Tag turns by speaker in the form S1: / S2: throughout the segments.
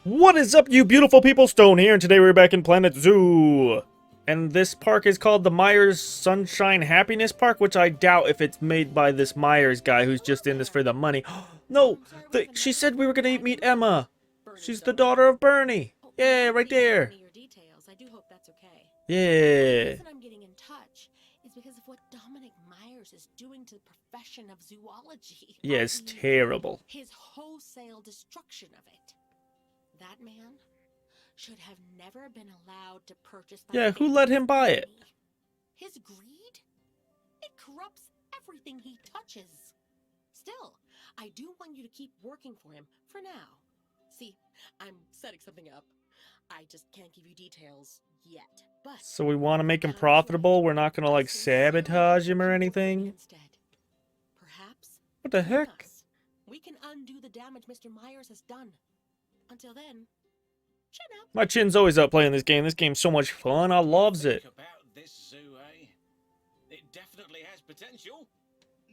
S1: What is up, you beautiful people? Stone here, and today we're back in Planet Zoo. And this park is called the Myers Sunshine Happiness Park, which I doubt if it's made by this Myers guy who's just in this for the money. No, she said we were gonna meet Emma. She's the daughter of Bernie. Yeah, right there.
S2: I do hope that's okay. The
S1: Yeah.
S2: reason I'm getting in touch is because of what Dominic Myers is doing to the profession of zoology.
S1: Yeah, it's terrible.
S2: His wholesale destruction of it. That man should have never been allowed to purchase the
S1: Yeah, who let him buy it?
S2: company. His greed? It corrupts everything he touches. Still, I do want you to keep working for him for now. See, I'm setting something up. I just can't give you details yet. But
S1: So we want to make him profitable? We're not gonna, like, sabotage him or anything?
S2: instead, perhaps
S1: What the
S2: with
S1: heck?
S2: us, we can undo the damage Mr. Myers has done. Until then, chin up.
S1: My chin's always up playing this game. This game's so much fun. I loves it.
S3: Think about this zoo, eh? It definitely has potential.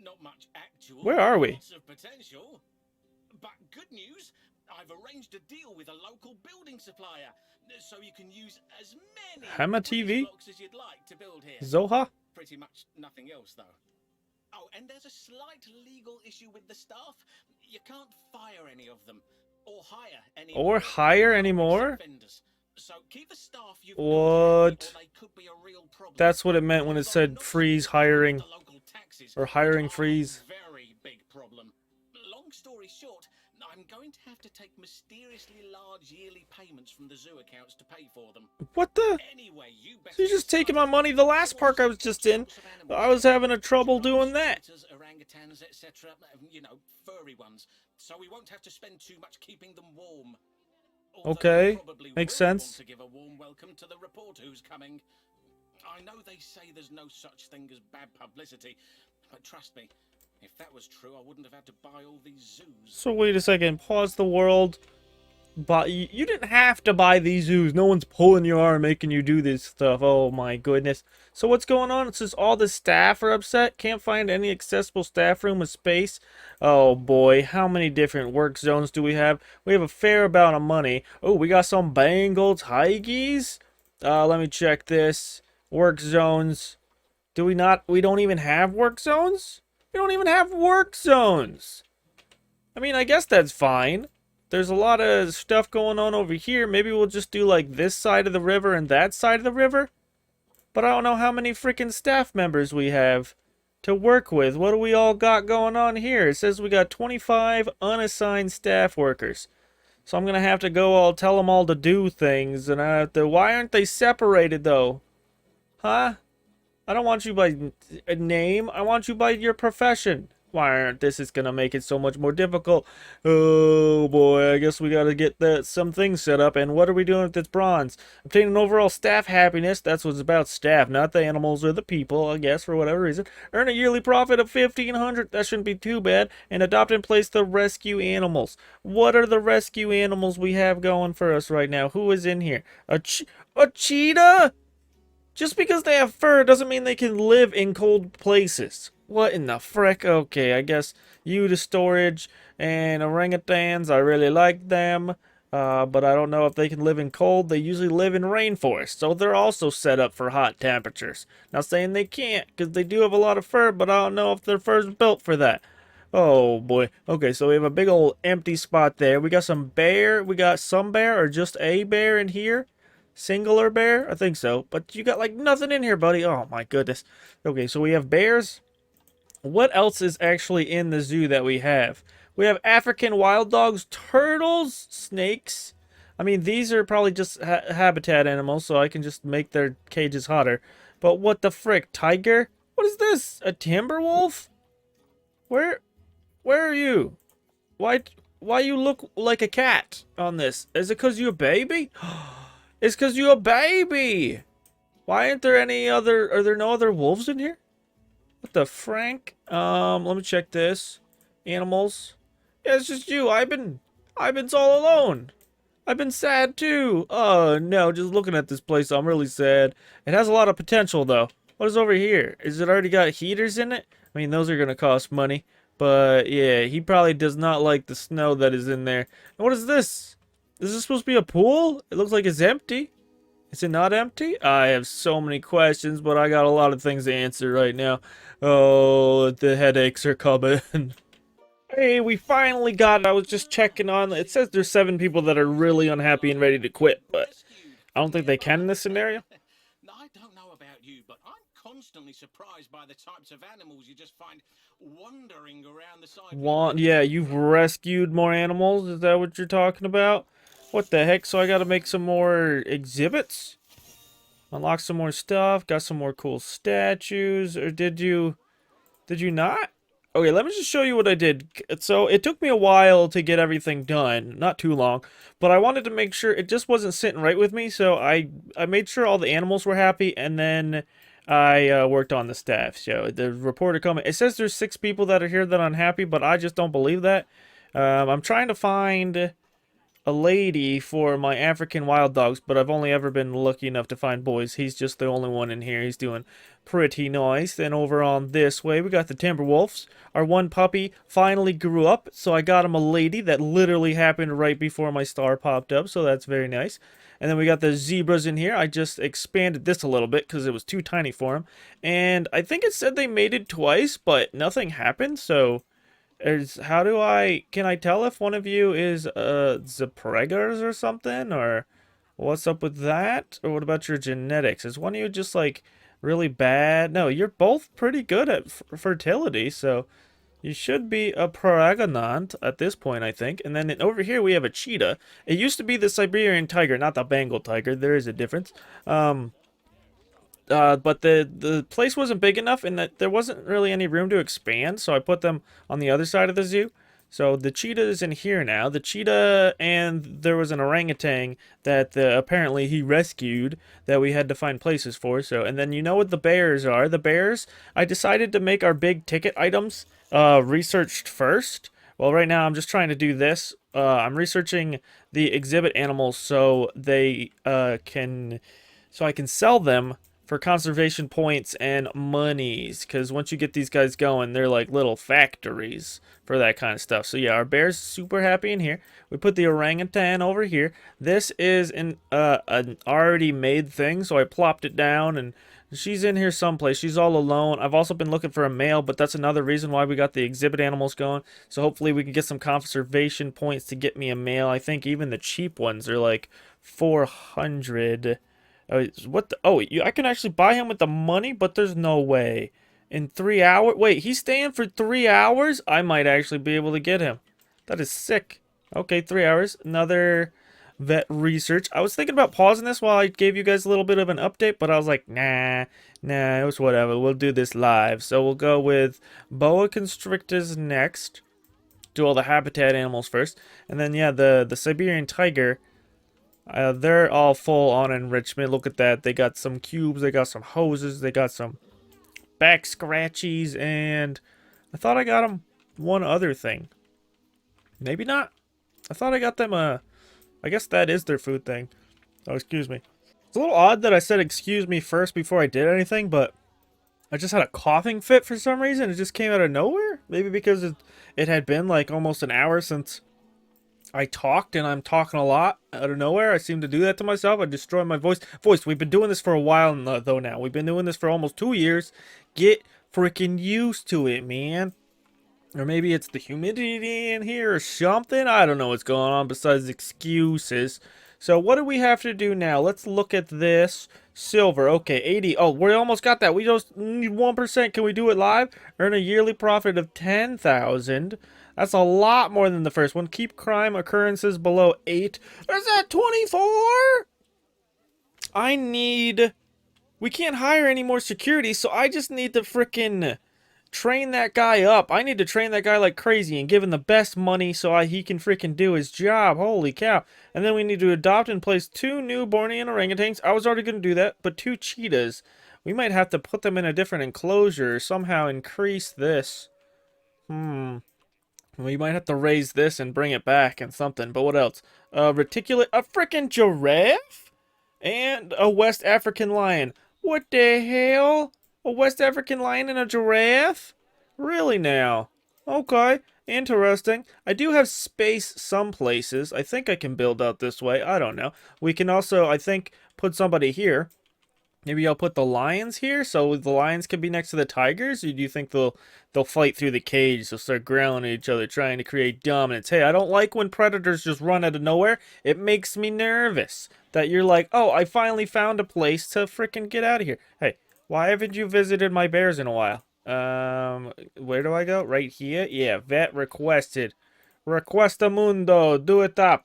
S3: Not much actual.
S1: Where are we?
S3: Lots of potential. But good news, I've arranged a deal with a local building supplier, so you can use as many
S1: Hammer TV?
S3: blocks as you'd like to build here.
S1: Zoha?
S3: Pretty much nothing else, though. Oh, and there's a slight legal issue with the staff. You can't fire any of them, or hire any
S1: Anymore?
S3: offenders. So keep the staff you've
S1: What?
S3: built happy, or they could be a real problem.
S1: That's what it meant when it said freeze hiring.
S3: The local taxes,
S1: Or hiring
S3: which are
S1: freeze.
S3: a very big problem. Long story short, I'm going to have to take mysteriously large yearly payments from the zoo accounts to pay for them.
S1: What the?
S3: Anyway, you better
S1: You're just taking my
S3: decide.
S1: money. The last park I was just in, I was having a trouble doing that.
S3: Cheetahs, orangutans, etc. You know, furry ones. So we won't have to spend too much keeping them warm. Although
S1: Okay,
S3: you probably
S1: makes
S3: will
S1: sense.
S3: want to give a warm welcome to the reporter who's coming. I know they say there's no such thing as bad publicity, but trust me, if that was true, I wouldn't have had to buy all these zoos.
S1: So wait a second. Pause the world. But you didn't have to buy these zoos. No one's pulling your arm, making you do this stuff. Oh my goodness. So what's going on? It says all the staff are upset. Can't find any accessible staff room with space. Oh boy, how many different work zones do we have? We have a fair amount of money. Oh, we got some Bengals, Highgees. Let me check this. Work zones. Do we not? We don't even have work zones? We don't even have work zones. I mean, I guess that's fine. There's a lot of stuff going on over here. Maybe we'll just do like this side of the river and that side of the river. But I don't know how many freaking staff members we have to work with. What do we all got going on here? It says we got 25 unassigned staff workers. So I'm going to have to go all tell them all to do things. And I have to, why aren't they separated though? Huh? I don't want you by name. I want you by your profession. Why aren't this is gonna make it so much more difficult? Oh boy, I guess we gotta get some things set up. And what are we doing with this bronze? Obtain an overall staff happiness. That's what's about staff, not the animals or the people, I guess, for whatever reason. Earn a yearly profit of 1,500. That shouldn't be too bad. And adopt and place the rescue animals. What are the rescue animals we have going for us right now? Who is in here? A cheetah? Just because they have fur doesn't mean they can live in cold places. What in the frick? Okay, I guess you to storage. And orangutans, I really like them. But I don't know if they can live in cold. They usually live in rainforests, so they're also set up for hot temperatures. Not saying they can't, because they do have a lot of fur, but I don't know if their fur's built for that. Oh boy. Okay, so we have a big old empty spot there. We got some bear. We got some bear, or just a bear in here. Singular bear? I think so. But you got like nothing in here, buddy. Oh my goodness. Okay, so we have bears. What else is actually in the zoo that we have? We have African wild dogs, turtles, snakes. I mean, these are probably just habitat animals, so I can just make their cages hotter. But what the frick? Tiger? What is this? A timber wolf? Where are you? Why you look like a cat on this? Is it because you're a baby? It's because you're a baby. Why aren't there any other? Are there no other wolves in here? What the frank? Let me check this. Animals. Yeah, it's just you. I've been all alone. I've been sad too. Oh no, just looking at this place, I'm really sad. It has a lot of potential though. What is over here? Is it already got heaters in it? I mean, those are gonna cost money. But yeah, he probably does not like the snow that is in there. And what is this? Is this supposed to be a pool? It looks like it's empty. Is it not empty? I have so many questions, but I got a lot of things to answer right now. Oh, the headaches are coming. Hey, we finally got it. I was just checking on. It says there's 7 people that are really unhappy and ready to quit, but I don't think they can in this scenario.
S3: Now, I don't know about you, but I'm constantly surprised by the types of animals you just find wandering around the Siberian.
S1: Yeah, you've rescued more animals? Is that what you're talking about? What the heck? So I gotta make some more exhibits? Unlock some more stuff? Got some more cool statues? Or did you... Did you not? Okay, let me just show you what I did. So it took me a while to get everything done, not too long, but I wanted to make sure it just wasn't sitting right with me. So I made sure all the animals were happy, and then I worked on the staff. So the reporter coming. It says there's 6 people that are here that are unhappy, but I just don't believe that. I'm trying to find a lady for my African wild dogs, but I've only ever been lucky enough to find boys. He's just the only one in here. He's doing pretty nice. Then over on this way, we got the Timberwolves. Our one puppy finally grew up, so I got him a lady that literally happened right before my star popped up, so that's very nice. And then we got the zebras in here. I just expanded this a little bit because it was too tiny for him. And I think it said they mated twice, but nothing happened, so... how do can I tell if one of you is Zepreggers or something, or what's up with that? Or what about your genetics? Is one of you just like really bad? No, you're both pretty good at fertility, so you should be a pregnant at this point, I think. And then over here we have a cheetah. It used to be the Siberian tiger, not the Bengal tiger. There is a difference. But the place wasn't big enough, and that there wasn't really any room to expand, so I put them on the other side of the zoo. So the cheetah is in here now. The cheetah, and there was an orangutan that apparently he rescued that we had to find places for. So, and then you know what the bears are. The bears, I decided to make our big ticket items researched first. Well, right now I'm just trying to do this. I'm researching the exhibit animals so they so I can sell them for conservation points and monies, because once you get these guys going, they're like little factories for that kind of stuff. So yeah, our bear's super happy in here. We put the orangutan over here. This is an already made thing, so I plopped it down, and she's in here someplace. She's all alone. I've also been looking for a male, but that's another reason why we got the exhibit animals going. So hopefully we can get some conservation points to get me a male. I think even the cheap ones are like 400. What the? Oh, I can actually buy him with the money, but there's no way. In 3 hours? Wait, he's staying for 3 hours? I might actually be able to get him. That is sick. Okay, 3 hours. Another vet research. I was thinking about pausing this while I gave you guys a little bit of an update, but I was like, nah, it was whatever. We'll do this live. So we'll go with boa constrictors next. Do all the habitat animals first. And then, yeah, the Siberian tiger. They're all full on enrichment. Look at that. They got some cubes. They got some hoses. They got some back scratchies. And I thought I got them one other thing. Maybe not. I thought I got them I guess that is their food thing. Oh, excuse me. It's a little odd that I said excuse me first before I did anything, but I just had a coughing fit for some reason. It just came out of nowhere. Maybe because it had been like almost an hour since I talked, and I'm talking a lot out of nowhere. I seem to do that to myself. I destroy my voice. We've been doing this for a while though now. We've been doing this for almost 2 years. Get freaking used to it, man. Or maybe it's the humidity in here or something. I don't know what's going on besides excuses. So what do we have to do now? Let's look at this. Silver. Okay, 80. Oh, we almost got that. We just need 1%. Can we do it live? Earn a yearly profit of 10,000. That's a lot more than the first one. Keep crime occurrences below 8. Is that 24? I need... We can't hire any more security, so I just need to frickin' train that guy up. I need to train that guy like crazy and give him the best money so he can freaking do his job. Holy cow. And then we need to adopt and place 2 new Bornean orangutans. I was already going to do that, but 2 cheetahs. We might have to put them in a different enclosure or somehow increase this. We might have to raise this and bring it back and something, but what else? A freaking giraffe? And a West African lion. What the hell? A West African lion and a giraffe? Really now? Okay. Interesting. I do have space some places. I think I can build out this way. I don't know. We can also, I think, put somebody here. Maybe I'll put the lions here, so the lions can be next to the tigers. Or do you think they'll fight through the cage? They'll start growling at each other, trying to create dominance. Hey, I don't like when predators just run out of nowhere. It makes me nervous that you're like, oh, I finally found a place to frickin' get out of here. Hey, why haven't you visited my bears in a while? Where do I go? Right here? Yeah, vet requested. Requesta mundo, do it up.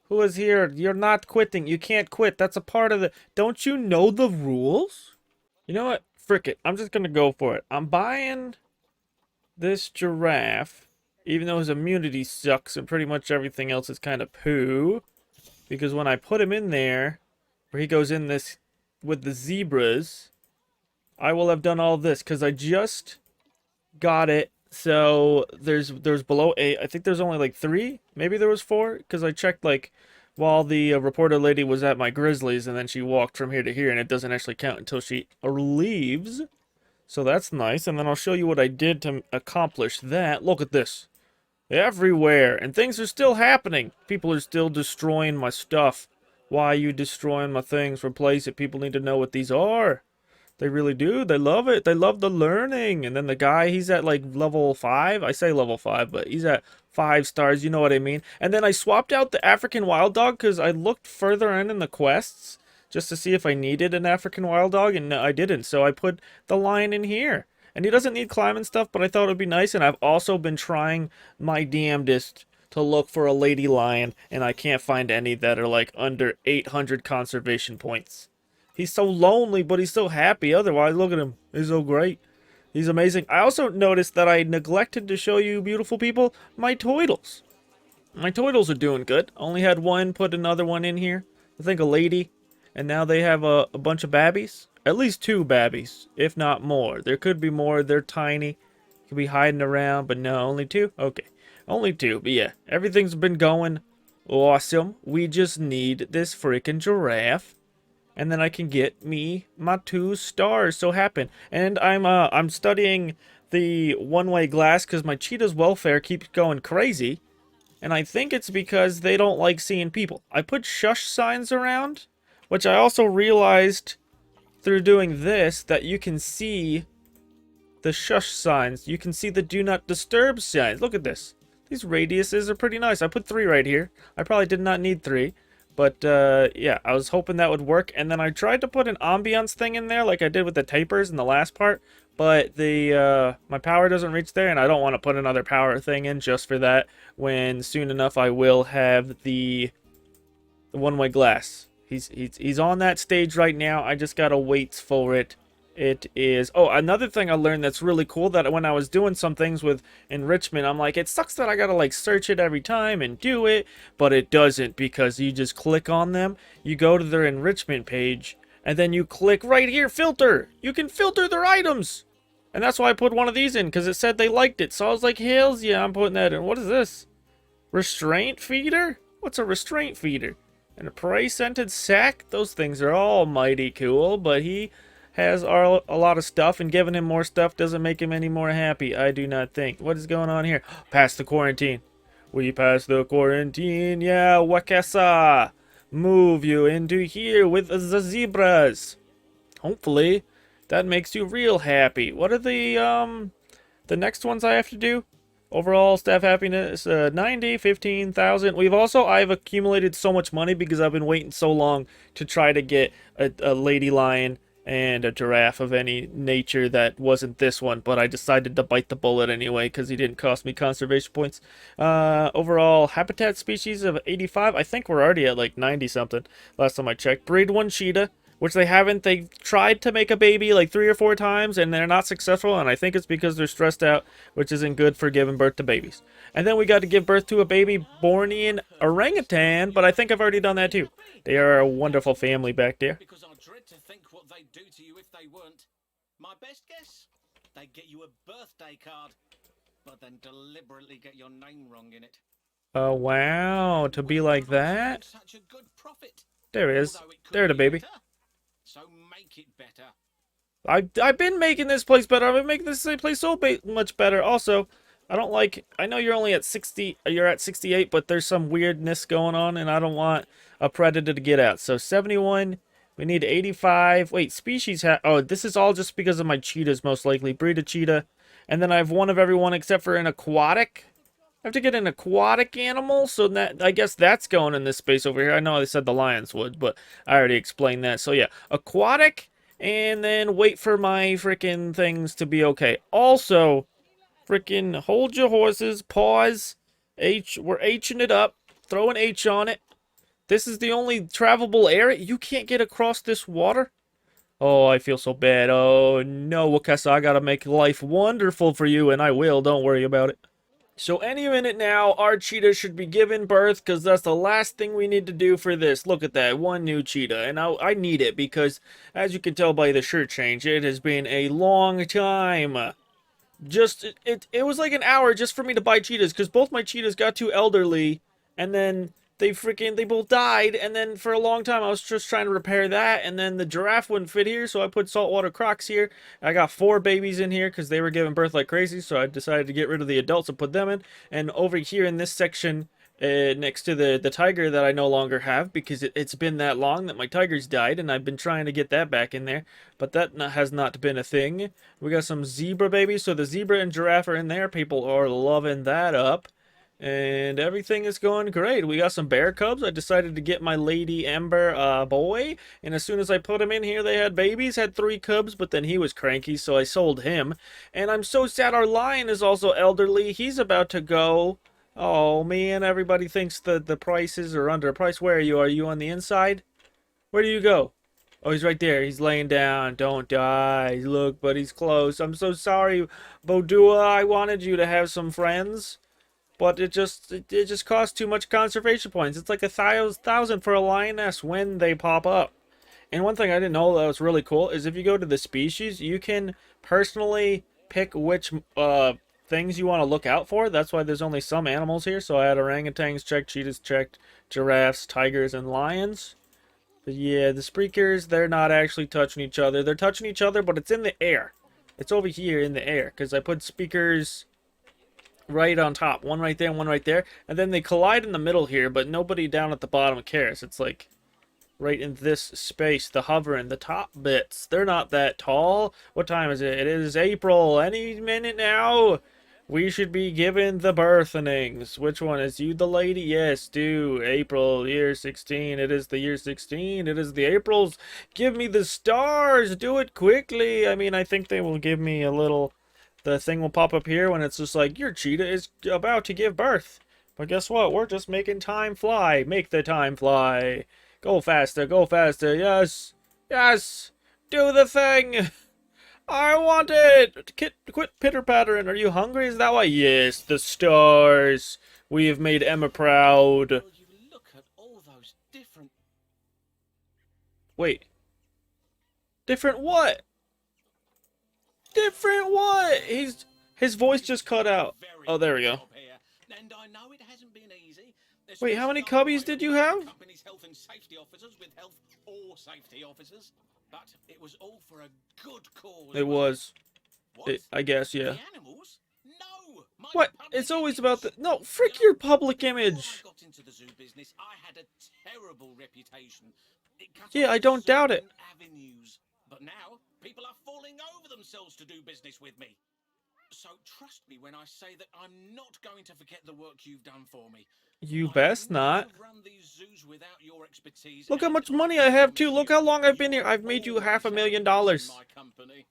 S1: Who is here? You're not quitting. You can't quit. That's a part of the... Don't you know the rules? You know what? Frick it. I'm just gonna go for it. I'm buying this giraffe, even though his immunity sucks and pretty much everything else is kind of poo. Because when I put him in there, where he goes in this with the zebras, I will have done all this because I just got it. So there's below 8. I think there's only like 3. Maybe there was 4 because I checked like while the reporter lady was at my grizzlies, and then she walked from here to here, and it doesn't actually count until she leaves. So that's nice. And then I'll show you what I did to accomplish that. Look at this. Everywhere. And things are still happening. People are still destroying my stuff. Why are you destroying my things? Replace it. People need to know what these are. They really do. They love it. They love the learning. And then the guy, he's at like level 5. I say level 5, but he's at 5 stars. You know what I mean? And then I swapped out the African wild dog because I looked further in the quests just to see if I needed an African wild dog, and I didn't. So I put the lion in here. And he doesn't need climbing stuff, but I thought it would be nice. And I've also been trying my damnedest to look for a lady lion, and I can't find any that are like under 800 conservation points. He's so lonely, but he's so happy. Otherwise, look at him. He's so great. He's amazing. I also noticed that I neglected to show you, beautiful people, my turtles. My turtles are doing good. Only had one, put another one in here. I think a lady. And now they have a bunch of babbies. At least 2 babbies, if not more. There could be more. They're tiny. Could be hiding around, but no, only 2? Okay. Only 2, but yeah. Everything's been going awesome. We just need this freaking giraffe. And then I can get me my 2 stars. So happen. And I'm studying the one-way glass because my cheetah's welfare keeps going crazy. And I think it's because they don't like seeing people. I put shush signs around, which I also realized through doing this that you can see the shush signs. You can see the do not disturb signs. Look at this. These radiuses are pretty nice. I put 3 right here. I probably did not need 3. But, yeah, I was hoping that would work. And then I tried to put an ambiance thing in there like I did with the tapers in the last part. But my power doesn't reach there, and I don't want to put another power thing in just for that when soon enough I will have the one-way glass. He's on that stage right now. I just gotta wait for it. It is... Oh, another thing I learned that's really cool, that when I was doing some things with enrichment, I'm like, it sucks that I gotta, like, search it every time and do it, but it doesn't, because you just click on them, you go to their enrichment page, and then you click right here, filter! You can filter their items! And that's why I put one of these in, because it said they liked it, so I was like, hells yeah, I'm putting that in. What is this? Restraint feeder? What's a restraint feeder? And a prey-scented sack? Those things are all mighty cool, but he has a lot of stuff, and giving him more stuff doesn't make him any more happy, I do not think. What is going on here? Past the quarantine. We passed the quarantine, yeah, Wakasa. Move you into here with the zebras. Hopefully, that makes you real happy. What are the next ones I have to do? Overall staff happiness, 90, 15,000. I've accumulated so much money because I've been waiting so long to try to get a lady lion and a giraffe of any nature that wasn't this one, but I decided to bite the bullet anyway because he didn't cost me conservation points. Overall habitat species of 85. I think we're already at like 90 something last time I checked. Breed 1 cheetah, which they haven't. They tried to make a baby like 3 or 4 times and they're not successful, and I think it's because they're stressed out, which isn't good for giving birth to babies. And then we got to give birth to a baby Bornean orangutan, but I think I've already done that too. They are a wonderful family back there.
S3: Because I dread to think what they'd do to you if they weren't. My best guess? They'd get you a birthday card, but then deliberately get your name wrong in it.
S1: Oh, wow. To be like that?
S3: Such a good profit.
S1: There it is.
S3: Although it could
S1: There the
S3: be
S1: baby.
S3: better. So make it better.
S1: I've been making this place better. I've been making this place so much better. Also, I don't like, I know you're only at 60, you're at 68, but there's some weirdness going on, and I don't want a predator to get out. So 71, we need 85. Wait, species oh, this is all just because of my cheetahs, most likely. Breed a cheetah. And then I have one of everyone except for an aquatic. I have to get an aquatic animal, so that I guess that's going in this space over here. I know I said the lions would, but I already explained that. So yeah, aquatic, and then wait for my freaking things to be okay. Also, freaking hold your horses, pause. We're H'ing it up. Throw an H on it. This is the only travelable area. You can't get across this water. Oh, I feel so bad. Oh no, Wakasa, I gotta make life wonderful for you, and I will. Don't worry about it. So any minute now, our cheetah should be giving birth, because that's the last thing we need to do for this. Look at that, one new cheetah. And I need it, because as you can tell by the shirt change, it has been a long time. Just it was like an hour just for me to buy cheetahs, because both my cheetahs got too elderly, and then they both died, and then for a long time I was just trying to repair that, and then the giraffe wouldn't fit here, so I put saltwater crocs here. I got 4 babies in here because they were giving birth like crazy, so I decided to get rid of the adults and put them in. And over here in this section, next to the tiger that I no longer have, because it's been that long that my tigers died, and I've been trying to get that back in there, but that has not been a thing. We got some zebra babies, so the zebra and giraffe are in there. People are loving that up, and everything is going great. We got some bear cubs. I decided to get my Lady Ember boy, and as soon as I put him in here, they had babies. Had 3 cubs, but then he was cranky, so I sold him. And I'm so sad our lion is also elderly. He's about to go. Oh man, everybody thinks the prices are underpriced. Where are you? Are you on the inside? Where do you go? Oh, he's right there. He's laying down. Don't die. Look, but he's close. I'm so sorry, Bodua. I wanted you to have some friends, but it just costs too much conservation points. It's like 1,000 for a lioness when they pop up. And one thing I didn't know that was really cool is if you go to the species, you can personally pick which things you want to look out for. That's why there's only some animals here. So I had orangutans checked, cheetahs checked, giraffes, tigers, and lions. But yeah, the speakers, they're not actually touching each other. They're touching each other, but it's in the air. It's over here in the air because I put speakers right on top. One right there and one right there. And then they collide in the middle here, but nobody down at the bottom cares. It's like right in this space, the hovering, the top bits. They're not that tall. What time is it? It is April. Any minute now. We should be given the birthings. Which one? Is you the lady? Yes, do. April, year 16. It is the year 16. It is the Aprils. Give me the stars. Do it quickly. I mean, I think they will give me a little... The thing will pop up here when it's just like, your cheetah is about to give birth. But guess what? We're just making time fly. Make the time fly. Go faster. Go faster. Yes. Yes. Do the thing. I want it! Quit pitter-pattering. Are you hungry? Is that why? Yes, the stars. We have made Emma proud.
S3: Will you look at all those different...
S1: Wait. Different what? Different what? His voice just cut out. Oh, there we go.
S3: And I know it hasn't been easy.
S1: Wait, how many cubbies did you have?
S3: Company's health and safety officers with health or safety officers. But it was all for a good cause.
S1: It was.
S3: What?
S1: I guess, yeah.
S3: The animals? No! My
S1: What?
S3: public
S1: It's always
S3: image.
S1: about the... No, frick your public image.
S3: Before I got into the zoo business, I had a terrible reputation. It cut
S1: Yeah,
S3: off
S1: I don't doubt it.
S3: certain avenues. But now, people are falling over themselves to do business with me. So trust me when I say that I'm not going to forget the work you've done for me.
S1: You
S3: I
S1: best
S3: would never
S1: not.
S3: have run these zoos without your expertise,
S1: Look how
S3: and
S1: much money I have, too. Look how long I've been
S3: you're
S1: here. I've made you
S3: always
S1: $500,000.
S3: outpacing my company.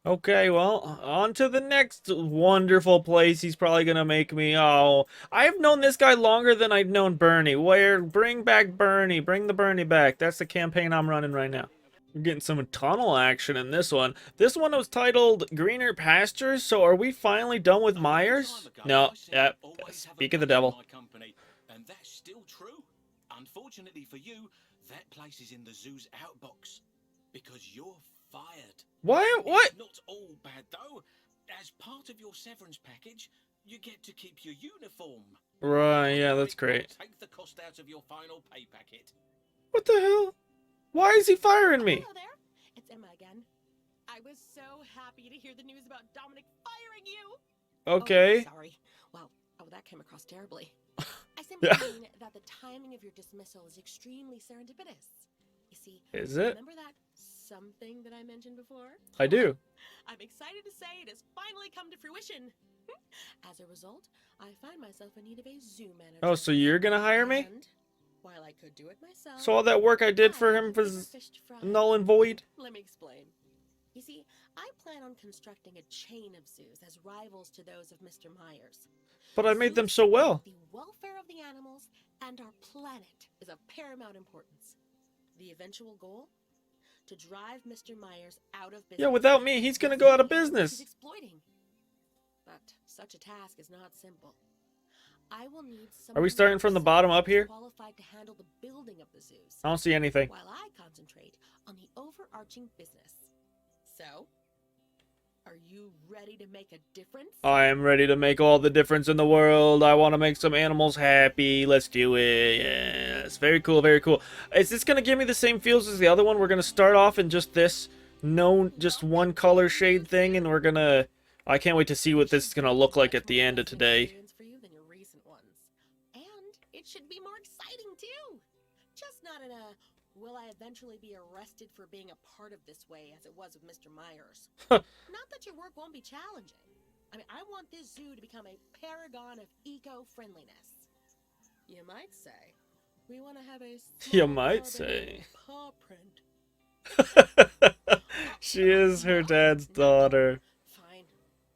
S1: Okay, well, on to the next wonderful place he's probably gonna make me. Oh, I've known this guy longer than I've known Bernie. Bring back Bernie. Bring the Bernie back. That's the campaign I'm running right now. We're getting some tunnel action in this one. This one was titled Greener Pastures, so are we finally done with Myers? No, yeah, speak of the devil.
S3: And that's still true. Unfortunately for you, that place is in the zoo's outbox. Because you're fired.
S1: What?
S3: It's not all bad, though. As part of your severance package, you get to keep your uniform.
S1: Right, yeah, that's great.
S3: Take the cost out of your final pay packet.
S1: What the hell? Why is he firing me?
S2: Hello there. It's Emma again. I was so happy to hear the news about Dominic firing you.
S1: Okay.
S2: Sorry. Well, that came across terribly. I simply
S1: Yeah.
S2: mean that the timing of your dismissal is extremely serendipitous. You see,
S1: Is it?
S2: remember that something that I mentioned before?
S1: I
S2: Well,
S1: do.
S2: I'm excited to say it has finally come to fruition. As a result, I find myself in need of a zoo manager.
S1: Oh, so you're gonna hire me?
S2: And while I could do it myself,
S1: So all that work I did for
S2: I
S1: him
S2: have bigger
S1: was
S2: fish to fry.
S1: null and void?
S2: Let me explain. You see, I plan on constructing a chain of zoos as rivals to those of Mr. Myers.
S1: But I made them
S2: Zoos
S1: so
S2: where
S1: well.
S2: the welfare of the animals and our planet is of paramount importance. The eventual goal? To drive Mr. Myers out of business.
S1: Yeah, without me, he's gonna
S2: With
S1: go out of
S2: the animals
S1: business.
S2: He's exploiting. But such a task is not simple. I will need
S1: Are we
S2: someone
S1: starting from the bottom up here?
S2: qualified to handle the building of the zoos,
S1: I don't see anything.
S2: while I concentrate on the overarching business. So, are you ready to make a difference?
S1: I am ready to make all the difference in the world. I want to make some animals happy. Let's do it. Yes. Very cool, very cool. Is this going to give me the same feels as the other one? We're going to start off in just this, no, just one color shade thing, and we're going to... I can't wait to see what this is going to look like at the end of today.
S2: For you than your recent ones. And it should be more exciting too. Just not in a will I eventually be arrested for being a part of this way as it was with Mr. Myers. Not that your work won't be challenging. I mean, I want this zoo to become a paragon of eco-friendliness. You might say, we want to have a
S1: You
S2: small
S1: might
S2: carbon
S1: say.
S2: paw print.
S1: She is her dad's daughter.
S2: Fine.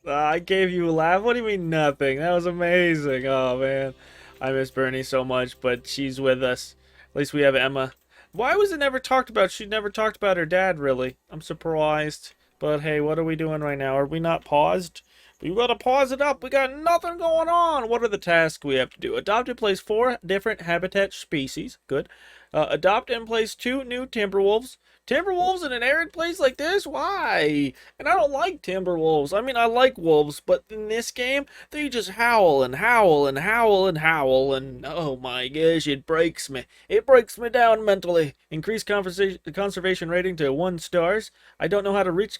S1: I gave you a laugh. What do you mean nothing? That was amazing. Oh man, I miss Bernie so much, but she's with us. At least we have Emma. Why was it never talked about? She never talked about her dad, really. I'm surprised. But hey, what are we doing right now? Are we not paused? We gotta pause it up. We got nothing going on. What are the tasks we have to do? Adopt and place 4 different habitat species. Good. Adopt and place 2 new timberwolves. Timberwolves in an arid place like this? Why? And I don't like timberwolves. I mean, I like wolves, but in this game, they just howl and howl and howl and howl, and oh my gosh, it breaks me. It breaks me down mentally. Increase conservation rating to 1 stars. I don't know how to reach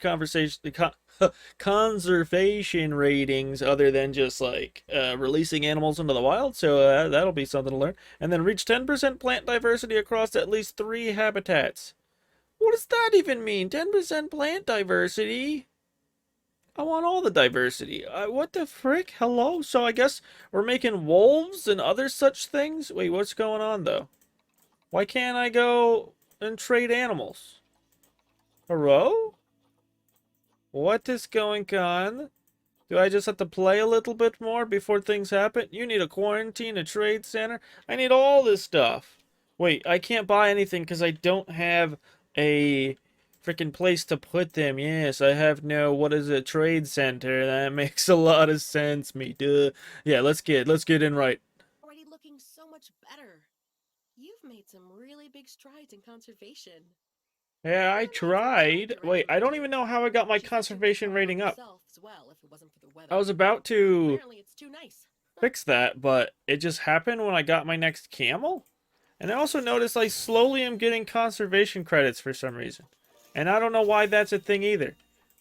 S1: conservation ratings other than just like releasing animals into the wild, so that'll be something to learn. And then reach 10% plant diversity across at least 3 habitats. What does that even mean? 10% plant diversity? I want all the diversity. What the frick? Hello? So I guess we're making wolves and other such things? Wait, what's going on though? Why can't I go and trade animals? Hello? What is going on? Do I just have to play a little bit more before things happen? You need a quarantine, a trade center. I need all this stuff. Wait, I can't buy anything because I don't have a freaking place to put them. Yes, I have no, what is it, trade center. That makes a lot of sense, me. Duh. Yeah, let's get in right.
S2: Already looking so much better. You've made some really big strides in conservation.
S1: Yeah, I tried. Wait, I don't even know how I got my conservation rating up. I was about to
S2: Apparently it's too nice.
S1: fix that, but it just happened when I got my next camel. And I also noticed I slowly am getting conservation credits for some reason. And I don't know why that's a thing either.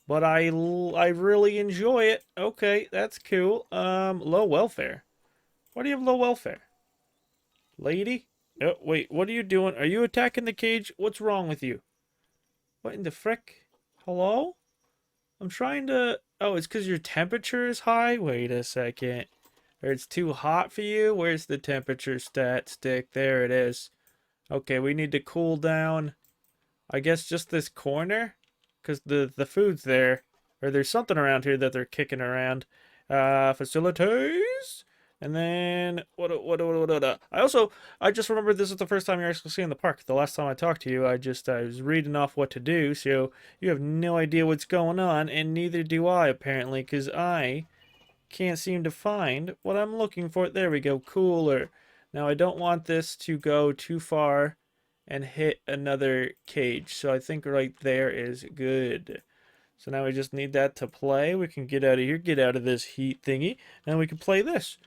S1: But I really enjoy it. Okay, that's cool. Low welfare. Why do you have low welfare? Lady? Oh, wait, what are you doing? Are you attacking the cage? What's wrong with you? What in the frick? Hello? I'm trying to... Oh, it's because your temperature is high? Wait a second. Or it's too hot for you? Where's the temperature stat stick? There it is. Okay, we need to cool down. I guess just this corner? Because the food's there. Or there's something around here that they're kicking around. Facilities? And then... I just remembered this is the first time you're actually seeing the park. The last time I talked to you, I was reading off what to do, so you have no idea what's going on, and neither do I, apparently, because I can't seem to find what I'm looking for. There we go, cooler. Now, I don't want this to go too far and hit another cage, so I think right there is good. So now we just need that to play. We can get out of here, get out of this heat thingy, and we can play this.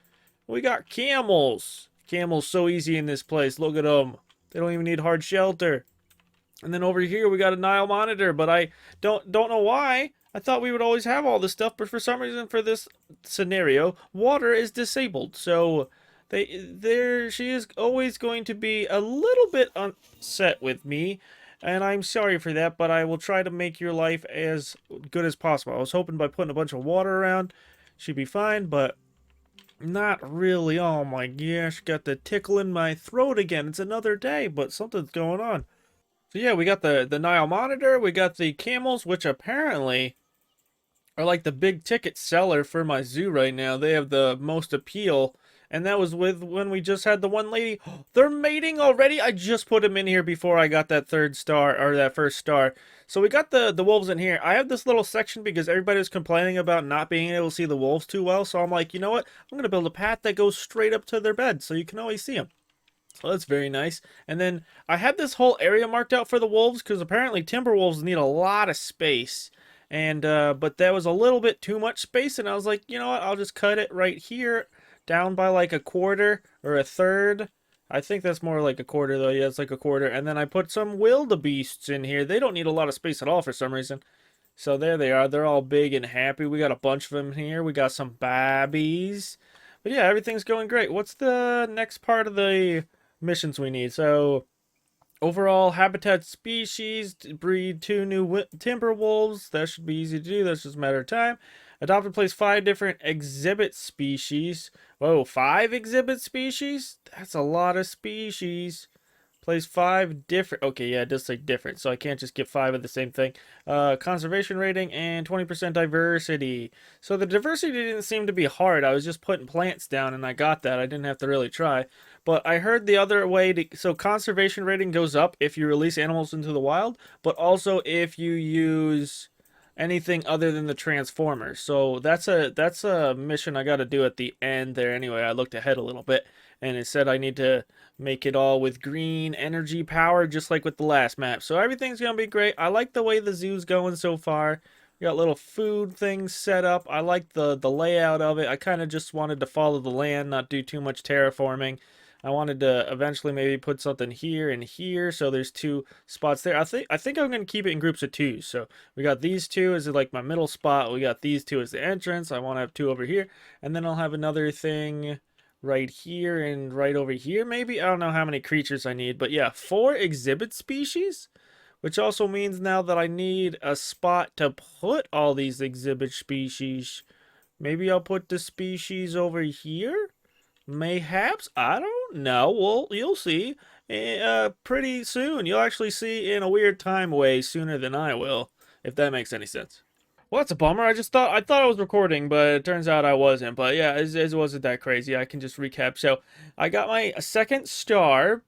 S1: We got camels. Camels so easy in this place. Look at them. They don't even need hard shelter. And then over here we got a Nile monitor, but I don't know why. I thought we would always have all this stuff, but for some reason, for this scenario, water is disabled. So she is always going to be a little bit upset with me, and I'm sorry for that. But I will try to make your life as good as possible. I was hoping by putting a bunch of water around, she'd be fine, but not really. Oh my gosh, got the tickle in my throat again. It's another day, but something's going on. So yeah, we got the Nile monitor, we got the camels, which apparently are like the big ticket seller for my zoo right now. They have the most appeal. And that was with when we just had the one lady. They're mating already. I just put them in here before I got that third star or that first star. So we got the wolves in here. I have this little section because everybody was complaining about not being able to see the wolves too well. So I'm like, you know what? I'm gonna build a path that goes straight up to their bed so you can always see them. So that's very nice. And then I had this whole area marked out for the wolves because apparently timber wolves need a lot of space. And but that was a little bit too much space, and I was like, you know what? I'll just cut it right here down by like a quarter or a third. I think that's more like a quarter though. Yeah, it's like a quarter. And then I put some wildebeests in here. They don't need a lot of space at all for some reason. So there they are. They're all big and happy. We got a bunch of them here. We got some babbies. But yeah, everything's going great. What's the next part of the missions we need? So overall habitat species, breed 2 new timber wolves. That should be easy to do. That's just a matter of time. Adopt and place 5 different exhibit species. Whoa, 5 exhibit species? That's a lot of species. Place 5 different. Okay, yeah, it does say different, so I can't just get 5 of the same thing. Conservation rating and 20% diversity. So the diversity didn't seem to be hard. I was just putting plants down, and I got that. I didn't have to really try. But I heard the other way to. So conservation rating goes up if you release animals into the wild, but also if you use anything other than the transformers. So that's a mission I got to do at the end there. Anyway, I looked ahead a little bit, and it said I need to make it all with green energy power, just like with the last map. So everything's gonna be great. I like the way the zoo's going so far. We got little food things set up. I like the layout of it. I kind of just wanted to follow the land, not do too much terraforming. I wanted to eventually maybe put something here and here, so there's 2 spots there. I think I'm gonna keep it in groups of 2. So we got these 2 as like my middle spot. We got these 2 as the entrance. I want to have 2 over here, and then I'll have another thing right here and right over here maybe. I don't know how many creatures I need, but yeah, 4 exhibit species, which also means now that I need a spot to put all these exhibit species. Maybe I'll put the species over here, mayhaps. I don't know. Well, you'll see pretty soon. You'll actually see in a weird time way sooner than I will, if that makes any sense. Well, that's a bummer. I thought I was recording, but it turns out I wasn't. But yeah, it wasn't that crazy. I can just recap. So I got my second star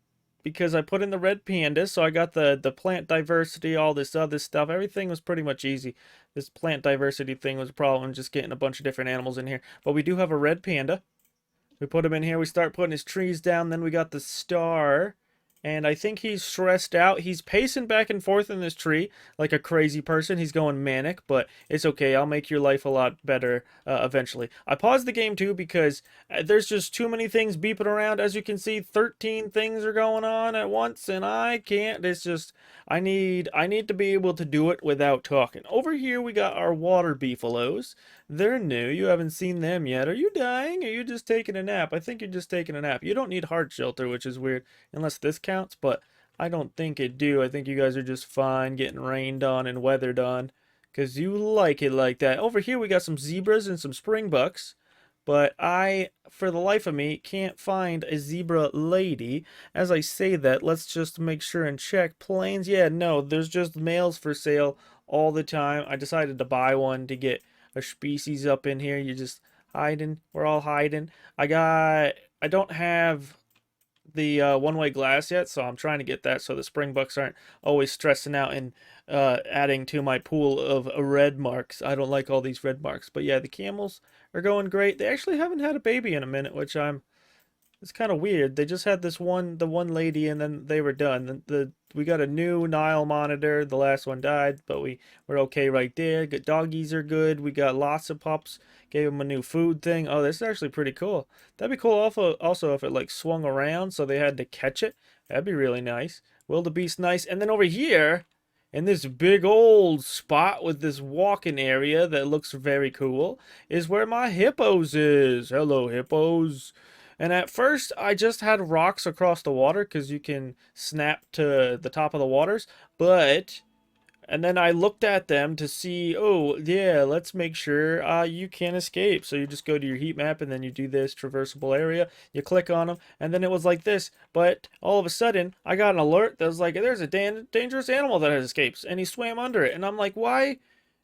S1: because I put in the red panda. So I got the plant diversity, all this other stuff. Everything was pretty much easy. This plant diversity thing was a problem, just getting a bunch of different animals in here. But we do have a red panda. We put him in here. We start putting his trees down. Then we got the star. And I think he's stressed out. He's pacing back and forth in this tree like a crazy person. He's going manic, but it's okay. I'll make your life a lot better eventually. I paused the game too because there's just too many things beeping around. As you can see, 13 things are going on at once, and I can't. It's just I need to be able to do it without talking. Over here we got our water beefaloes. They're new. You haven't seen them yet. Are you dying? Or are you just taking a nap? I think you're just taking a nap. You don't need heart shelter, which is weird, unless this counts, but I don't think it do. I think you guys are just fine getting rained on and weathered on, because you like it like that. Over here we got some zebras and some springbucks, but I, for the life of me, can't find a zebra lady. As I say that, let's just make sure and check. Plains, yeah, no, there's just males for sale all the time. I decided to buy one to get a species up in here. You're just hiding. We're all hiding. I don't have the one-way glass yet, so I'm trying to get that so the springbucks aren't always stressing out and adding to my pool of red marks. I don't like all these red marks. But yeah, the camels are going great. They actually haven't had a baby in a minute, which it's kind of weird. They just had the one lady, and then they were done. We got a new Nile monitor. The last one died, but we're okay right there. Good doggies are good. We got lots of pups. Gave them a new food thing. Oh, this is actually pretty cool. That'd be cool. Also, if it like swung around, so they had to catch it. That'd be really nice. Wildebeest, nice. And then over here, And this big old spot with this walking area that looks very cool is where my hippos is. Hello, hippos. And at first, I just had rocks across the water because you can snap to the top of the waters. But and then I looked at them to see, oh, yeah, let's make sure you can't escape. So you just go to your heat map and then you do this traversable area. You click on them, and then it was like this. But all of a sudden, I got an alert that was like, there's a dangerous animal that has escaped. And he swam under it. And I'm like, why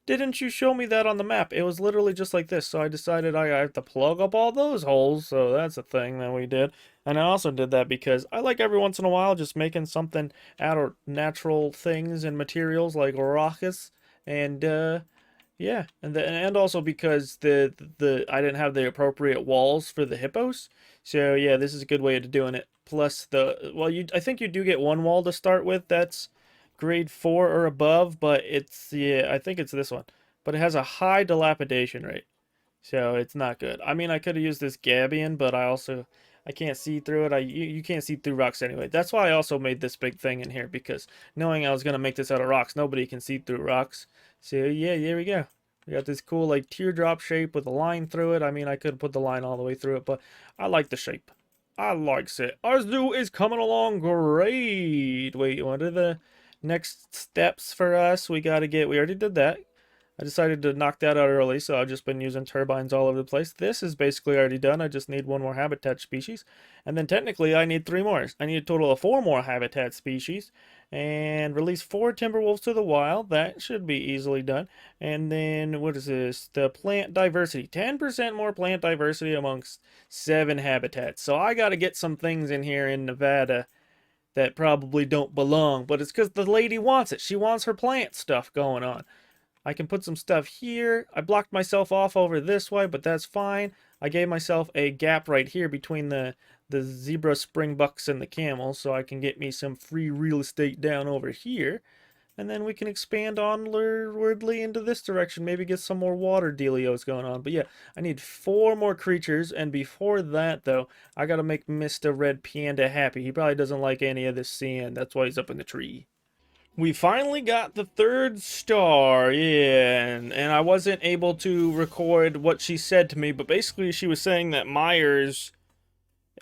S1: didn't you show me that on the map? It was literally just like this. So I decided I have to plug up all those holes. So that's a thing that we did. And I also did that because I like every once in a while just making something out of natural things and materials like rocks. And yeah, and also because the I didn't have the appropriate walls for the hippos. So yeah, this is a good way of doing it. Plus I think you do get one wall to start with that's grade 4 or above, but yeah, I think it's this one. But it has a high dilapidation rate. So it's not good. I mean, I could have used this gabion, but I can't see through it. You can't see through rocks anyway. That's why I also made this big thing in here, because knowing I was gonna make this out of rocks, nobody can see through rocks. So yeah, there we go. We got this cool like teardrop shape with a line through it. I mean, I could put the line all the way through it, but I like the shape. I likes it. Our zoo is coming along great. Wait, what are the next steps for us? We already did that. I decided to knock that out early, so I've just been using turbines all over the place. This is basically already done. I just need one more habitat species. And then technically I need 3 more. I need a total of 4 more habitat species. And release 4 timber wolves to the wild. That should be easily done. And then, what is this? The plant diversity. 10% more plant diversity amongst 7 habitats. So I gotta get some things in here in Nevada that probably don't belong. But it's because the lady wants it. She wants her plant stuff going on. I can put some stuff here. I blocked myself off over this way, but that's fine. I gave myself a gap right here between the zebra springbucks and the camels, so I can get me some free real estate down over here. And then we can expand onwardly into this direction. Maybe get some more water dealios going on. But yeah, I need 4 more creatures. And before that, though, I gotta make Mr. Red Panda happy. He probably doesn't like any of this sand. That's why he's up in the tree. We finally got the 3rd star, yeah, and I wasn't able to record what she said to me, but basically she was saying that Myers,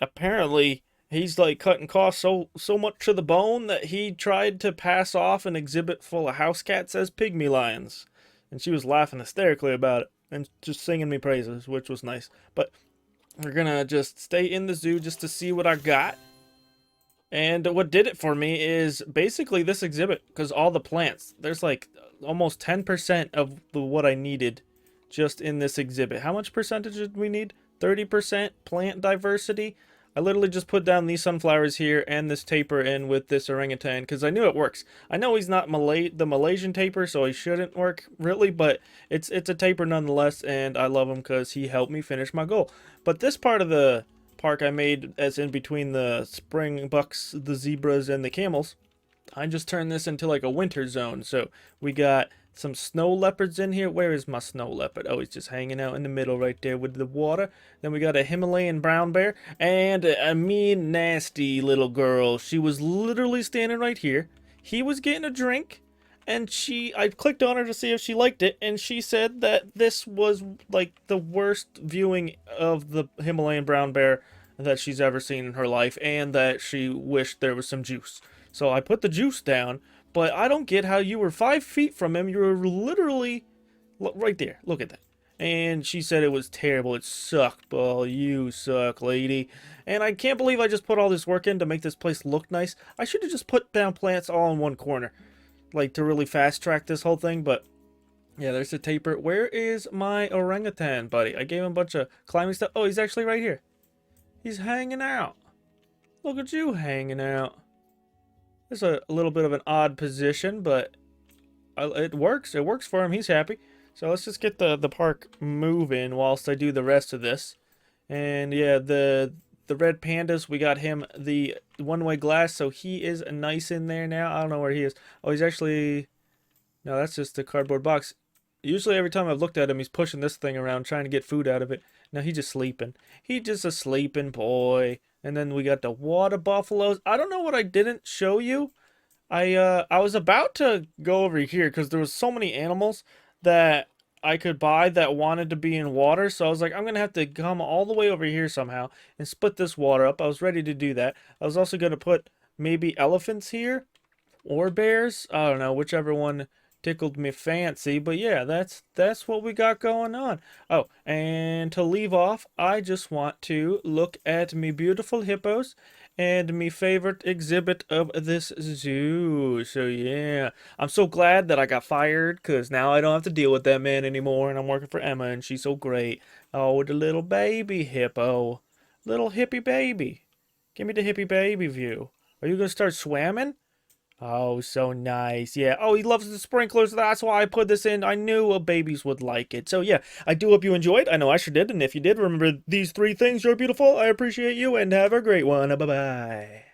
S1: apparently, he's like cutting costs so much to the bone that he tried to pass off an exhibit full of house cats as pygmy lions. And she was laughing hysterically about it and just singing me praises, which was nice. But we're gonna just stay in the zoo just to see what I got. And what did it for me is basically this exhibit, because all the plants, there's like almost 10% of what I needed just in this exhibit. How much percentage did we need? 30% plant diversity. I literally just put down these sunflowers here and this taper in with this orangutan because I knew it works. I know he's not the Malaysian taper, so he shouldn't work really, but it's a taper nonetheless, and I love him because he helped me finish my goal. But this part of the park I made, as in between the spring bucks, the zebras, and the camels, I just turned this into like a winter zone. So we got some snow leopards in here. Where is my snow leopard? Oh, he's just hanging out in the middle right there with the water. Then we got a Himalayan brown bear and a mean, nasty little girl. She was literally standing right here. He was getting a drink, and I clicked on her to see if she liked it, and she said that this was like the worst viewing of the Himalayan brown bear that she's ever seen in her life, and that she wished there was some juice. So I put the juice down, but I don't get how you were 5 feet from him. You were literally right there. Look at that. And she said it was terrible. It sucked. Well, you suck, lady. And I can't believe I just put all this work in to make this place look nice. I should have just put down plants all in one corner, like to really fast track this whole thing. But yeah, there's the taper. Where is my orangutan, buddy? I gave him a bunch of climbing stuff. Oh, he's actually right here. He's hanging out. Look at you hanging out. It's a little bit of an odd position, but it works. It works for him. He's happy. So let's just get the park moving whilst I do the rest of this. And yeah, the red pandas, we got him the one-way glass, so he is nice in there now. I don't know where he is. Oh, he's actually... No, that's just the cardboard box. Usually every time I've looked at him, he's pushing this thing around, trying to get food out of it. Now he's just sleeping. He's just a sleeping boy. And then we got the water buffaloes. I don't know what I didn't show you. I was about to go over here because there was so many animals that I could buy that wanted to be in water. So I was like, I'm gonna have to come all the way over here somehow and split this water up. I was ready to do that. I was also gonna put maybe elephants here or bears. I don't know, whichever one tickled me fancy. But yeah, that's what we got going on. Oh, and to leave off, I just want to look at me beautiful hippos and me favorite exhibit of this zoo. So yeah, I'm so glad that I got fired because now I don't have to deal with that man anymore, and I'm working for Emma, and she's so great. Oh, the little baby hippo, little hippie baby. Give me the hippie baby view. Are you gonna start swimming? Oh, so nice. Yeah. Oh, he loves the sprinklers. That's why I put this in. I knew babies would like it. So, yeah, I do hope you enjoyed. I know I sure did. And if you did, remember these three things. You're beautiful. I appreciate you. And have a great one. Bye-bye.